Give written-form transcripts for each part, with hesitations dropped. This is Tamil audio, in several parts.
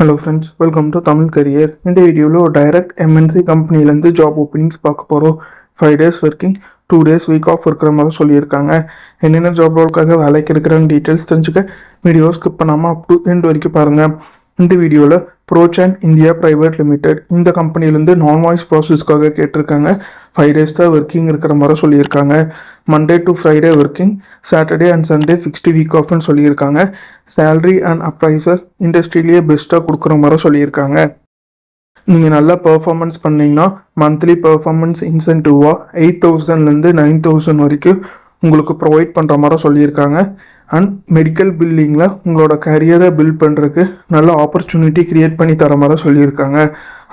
Hello friends, welcome to Tamil career. இந்த வீடியோவில் டைரக்ட் எம்என்சி கம்பெனிலேருந்து ஜாப் ஓப்பனிங்ஸ் பார்க்க போகிறோம். 5 days working, 2 days week off இருக்கிற மாதிரி சொல்லியிருக்காங்க. என்னென்ன ஜாப் ரோலுக்காக வேலைக்கு எடுக்கிறாங்க டீட்டெயில்ஸ் தெரிஞ்சுக்க வீடியோ ஸ்கிப் பண்ணாமல் அப் டு எண்ட் வரைக்கும் பாருங்கள். இந்த வீடியோவில் ப்ரோசான் இந்தியா பிரைவேட் லிமிடெட் இந்த கம்பெனிலேருந்து நான் வாய்ஸ் ப்ராசஸ்க்காக கேட்டிருக்காங்க. 5 days தான் ஒர்க்கிங் இருக்கிற மாதிரி சொல்லியிருக்காங்க. Monday to Friday working, Saturday and Sunday fixed week ஆஃப்னு சொல்லியிருக்காங்க. சேலரி அண்ட் அப்ரைசர் இண்டஸ்ட்ரியிலேயே பெஸ்ட்டாக கொடுக்குற மாதிரி சொல்லியிருக்காங்க. நீங்கள் நல்லா பெர்ஃபார்மன்ஸ் பண்ணிங்கன்னா மந்த்லி பெர்ஃபார்மன்ஸ் இன்சென்டிவாக 8,000லேருந்து 9,000 வரைக்கும் உங்களுக்கு ப்ரொவைட் பண்ணுற மாதிரி சொல்லியிருக்காங்க. அண்ட் மெடிக்கல் பில்லிங்கில் உங்களோட கரியரை பில்ட் பண்ணுறதுக்கு நல்ல ஆப்பர்ச்சுனிட்டி க்ரியேட் பண்ணி தர மாதிரி சொல்லியிருக்காங்க.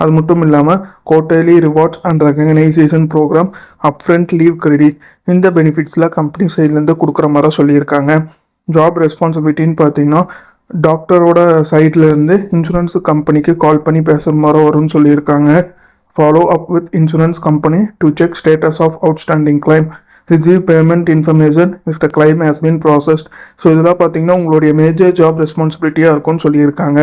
அது மட்டும் இல்லாமல் quarterly rewards and recognition programme, upfront leave credit, இந்த பெனிஃபிட்ஸில் கம்பெனி சைட்லேருந்து கொடுக்குற மாதிரி சொல்லியிருக்காங்க. ஜாப் ரெஸ்பான்சிபிலிட்டின்னு பார்த்தீங்கன்னா டாக்டரோட சைட்லேருந்து இன்சூரன்ஸ் கம்பெனிக்கு கால் பண்ணி பேசுகிற மாதிரி வரும்னு சொல்லியிருக்காங்க. Follow up with insurance company to check status of outstanding claim, receive payment information if the claim has been processed. So இதெல்லாம் பார்த்தீங்கன்னா உங்களுடைய மேஜர் ஜாப் ரெஸ்பான்சிபிலிட்டியாக இருக்கும்னு சொல்லியிருக்காங்க.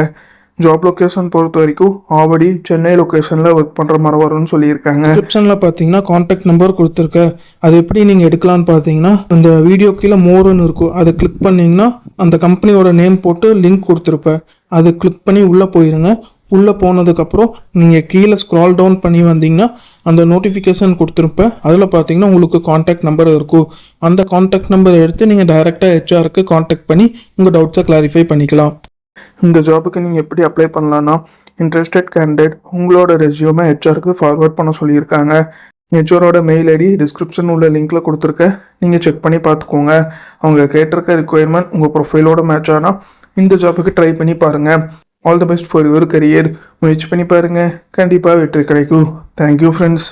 ஜாப் லொக்கேஷன் பொறுத்த வரைக்கும் ஆவடி, சென்னை லொக்கேஷனில் ஒர்க் பண்ணுற மாதிரி வரும்னு சொல்லியிருக்காங்க. டிஸ்கிரிப்ஷனில் பார்த்தீங்கன்னா காண்டாக்ட் நம்பர் கொடுத்துருக்கேன். அது எப்படி நீங்கள் எடுக்கலான்னு பார்த்தீங்கன்னா இந்த வீடியோ கீழே மோர்னு இருக்கும், அதை கிளிக் பண்ணிங்கன்னா அந்த கம்பெனியோட நேம் போட்டு லிங்க் கொடுத்துருப்பேன். அதை கிளிக் பண்ணி உள்ளே போயிருங்க. உள்ளே போனதுக்கப்புறம் நீங்கள் கீழே ஸ்க்ரால் டவுன் பண்ணி வந்தீங்கன்னா அந்த நோட்டிஃபிகேஷன் கொடுத்துருப்பேன். அதில் பார்த்தீங்கன்னா உங்களுக்கு காண்டாக்ட் நம்பர் இருக்கும். அந்த காண்டாக்ட் நம்பரை எடுத்து நீங்கள் டைரெக்டாக ஹெச்ஆருக்கு காண்டாக்ட் பண்ணி உங்கள் டவுட்ஸை கிளாரிஃபை பண்ணிக்கலாம். இந்த ஜாபுக்கு நீங்கள் எப்படி அப்ளை பண்ணலான்னா, இன்ட்ரெஸ்டட் கேண்டிடேட் உங்களோட ரெஸ்யூமை ஹெச்ஆருக்கு ஃபார்வர்ட் பண்ண சொல்லியிருக்காங்க. ஹெச்ஆரோட மெயில் ஐடி டிஸ்கிரிப்ஷன் உள்ள லிங்க்கில் கொடுத்துருக்கேன், நீங்கள் செக் பண்ணி பார்த்துக்கோங்க. அவங்க கேட்டிருக்க ரிக்குவயர்மெண்ட் உங்கள் ப்ரொஃபைலோட மேட்ச் ஆனால் இந்த ஜாபுக்கு ட்ரை பண்ணி பாருங்கள். All the best for your career. முயற்சி பண்ணி பாருங்கள், கண்டிப்பாக வெற்றி கிடைக்கும். Thank you friends.